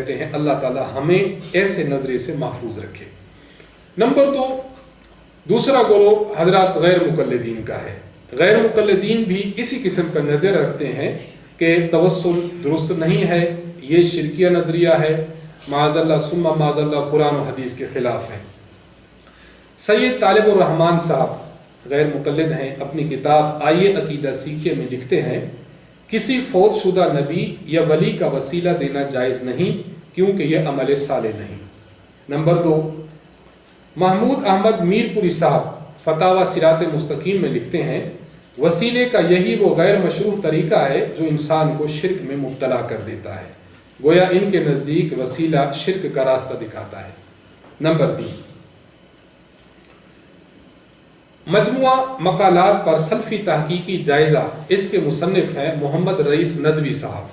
کہتے ہیں اللہ تعالیٰ ہمیں ایسے نظریے سے محفوظ رکھے۔ نمبر 2، دوسرا گروہ حضرات غیر مقلدین کا ہے۔ غیر مقلدین بھی اسی قسم کا نظر رکھتے ہیں کہ توسل درست نہیں ہے، یہ شرکیہ نظریہ ہے، معاذ اللہ ثم معاذ اللہ قرآن و حدیث کے خلاف ہے۔ سید طالب الرحمن صاحب غیر مقلد ہیں، اپنی کتاب آئیے عقیدہ سیکھیے میں لکھتے ہیں کسی فوت شدہ نبی یا ولی کا وسیلہ دینا جائز نہیں کیونکہ یہ عمل صالح نہیں۔ نمبر 2، محمود احمد میر پوری صاحب فتاوی صراط مستقیم میں لکھتے ہیں وسیلے کا یہی وہ غیر مشروع طریقہ ہے جو انسان کو شرک میں مبتلا کر دیتا ہے، گویا ان کے نزدیک وسیلہ شرک کا راستہ دکھاتا ہے۔ نمبر 3، مجموعہ مقالات پر سلفی تحقیقی جائزہ، اس کے مصنف ہیں محمد رئیس ندوی صاحب۔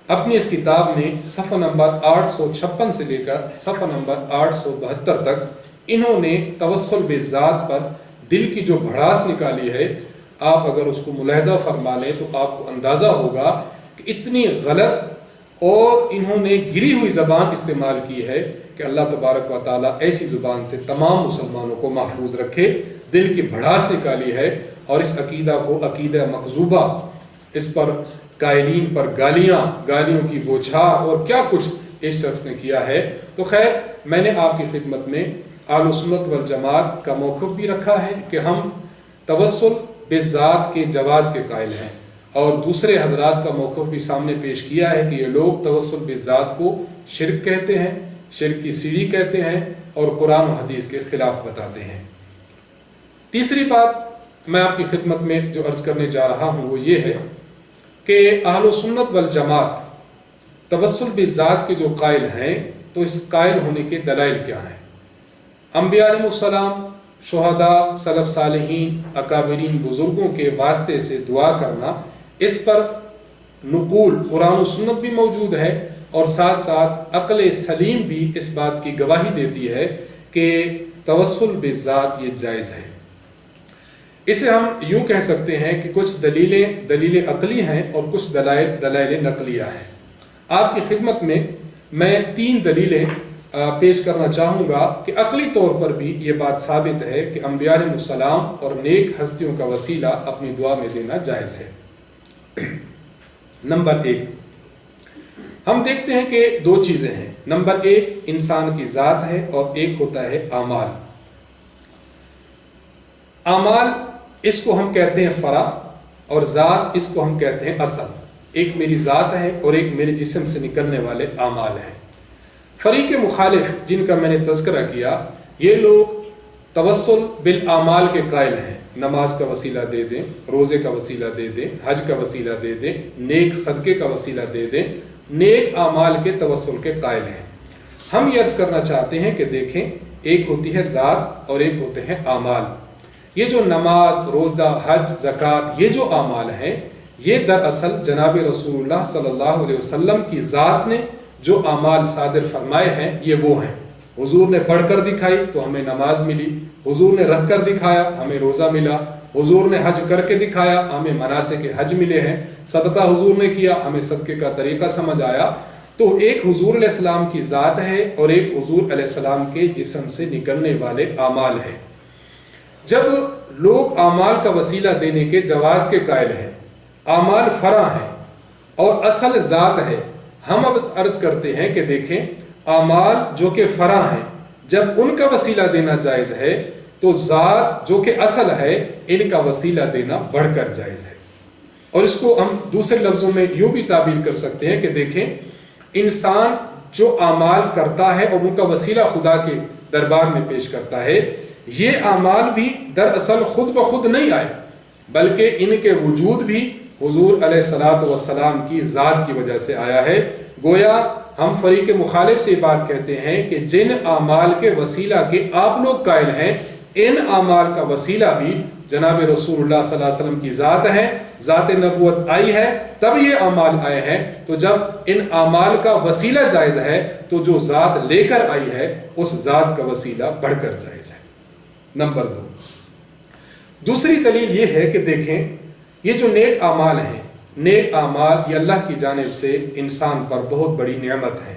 اپنی اس کتاب میں صفحہ نمبر 856 سے لے کر صفحہ نمبر 872 تک انہوں نے توسل بالذات پر دل کی جو بھڑاس نکالی ہے، آپ اگر اس کو ملاحظہ فرما لیں تو آپ کو اندازہ ہوگا کہ اتنی غلط اور انہوں نے گری ہوئی زبان استعمال کی ہے کہ اللہ تبارک و تعالیٰ ایسی زبان سے تمام مسلمانوں کو محفوظ رکھے۔ دل کی بھڑاس نکالی ہے اور اس عقیدہ کو عقیدہ مکذوبہ، اس پر قائلین پر گالیوں کی بوچھار اور کیا کچھ اس شخص نے کیا ہے۔ تو خیر، میں نے آپ کی خدمت میں اہل سنت والجماعت کا موقف بھی رکھا ہے کہ ہم توسل بالذات کے جواز کے قائل ہیں، اور دوسرے حضرات کا موقف بھی سامنے پیش کیا ہے کہ یہ لوگ توسل بالذات کو شرک کہتے ہیں، شرک کی سیڑھی کہتے ہیں اور قرآن و حدیث کے خلاف بتاتے ہیں۔ تیسری بات میں آپ کی خدمت میں جو عرض کرنے جا رہا ہوں وہ یہ ہے کہ اہل سنت والجماعت توسل بالذات کے جو قائل ہیں تو اس قائل ہونے کے دلائل کیا ہیں؟ انبیاء علیہ السلام، شہداء، سلف صالحین، اکابرین بزرگوں کے واسطے سے دعا کرنا، اس پر نقول قرآن و سنت بھی موجود ہے، اور ساتھ ساتھ عقل سلیم بھی اس بات کی گواہی دیتی ہے کہ توسل بالذات یہ جائز ہے۔ اسے ہم یوں کہہ سکتے ہیں کہ کچھ دلیلیں عقلی ہیں اور کچھ دلائل نقلیہ ہیں۔ آپ کی خدمت میں 3 دلیلیں پیش کرنا چاہوں گا کہ عقلی طور پر بھی یہ بات ثابت ہے کہ انبیاء علیہ السلام اور نیک ہستیوں کا وسیلہ اپنی دعا میں دینا جائز ہے۔ نمبر 1، ہم دیکھتے ہیں کہ 2 چیزیں ہیں۔ نمبر 1 انسان کی ذات ہے اور ایک ہوتا ہے اعمال۔ اعمال اس کو ہم کہتے ہیں فرع، اور ذات اس کو ہم کہتے ہیں اصل۔ ایک میری ذات ہے اور ایک میرے جسم سے نکلنے والے اعمال ہیں۔ فریق مخالف جن کا میں نے تذکرہ کیا، یہ لوگ توسل بالاعمال کے قائل ہیں، نماز کا وسیلہ دے دیں، روزے کا وسیلہ دے دیں، حج کا وسیلہ دے دیں، نیک صدقے کا وسیلہ دے دیں، نیک اعمال کے توسل کے قائل ہیں۔ ہم یہ عرض کرنا چاہتے ہیں کہ دیکھیں، ایک ہوتی ہے ذات اور ایک ہوتے ہیں اعمال۔ یہ جو نماز، روزہ، حج، زکوٰۃ، یہ جو اعمال ہیں، یہ دراصل جناب رسول اللہ صلی اللہ علیہ وسلم کی ذات نے جو اعمال صادر فرمائے ہیں یہ وہ ہیں۔ حضور نے پڑھ کر دکھائی تو ہمیں نماز ملی، حضور نے رکھ کر دکھایا ہمیں روزہ ملا، حضور نے حج کر کے دکھایا ہمیں مناسک حج ملے ہیں، صدقہ حضور نے کیا ہمیں صدقے کا طریقہ سمجھ آیا۔ تو ایک حضور علیہ السلام کی ذات ہے اور ایک حضور علیہ السلام کے جسم سے نکلنے والے اعمال ہیں۔ جب لوگ اعمال کا وسیلہ دینے کے جواز کے قائل ہیں، اعمال فرع ہیں اور اصل ذات ہے، ہم اب عرض کرتے ہیں کہ دیکھیں، اعمال جو کہ فرع ہیں جب ان کا وسیلہ دینا جائز ہے تو ذات جو کہ اصل ہے ان کا وسیلہ دینا بڑھ کر جائز ہے۔ اور اس کو ہم دوسرے لفظوں میں یوں بھی تعبیر کر سکتے ہیں کہ دیکھیں، انسان جو اعمال کرتا ہے اور ان کا وسیلہ خدا کے دربار میں پیش کرتا ہے، یہ اعمال بھی دراصل خود بخود نہیں آئے بلکہ ان کے وجود بھی حضور علیہ الصلوۃ والسلام کی ذات کی وجہ سے آیا ہے۔ گویا ہم فریق مخالف سے بات کہتے ہیں کہ جن اعمال کے وسیلہ کے آپ لوگ قائل ہیں، ان اعمال کا وسیلہ بھی جناب رسول اللہ صلی اللہ علیہ وسلم کی ذات ہے، ذات نبوت آئی ہے تب یہ اعمال آئے ہیں۔ تو جب ان اعمال کا وسیلہ جائز ہے تو جو ذات لے کر آئی ہے اس ذات کا وسیلہ بڑھ کر جائز ہے۔ نمبر 2، دوسری دلیل یہ ہے کہ دیکھیں، یہ جو نیک اعمال ہیں، نیک اعمال یہ اللہ کی جانب سے انسان پر بہت بڑی نعمت ہے۔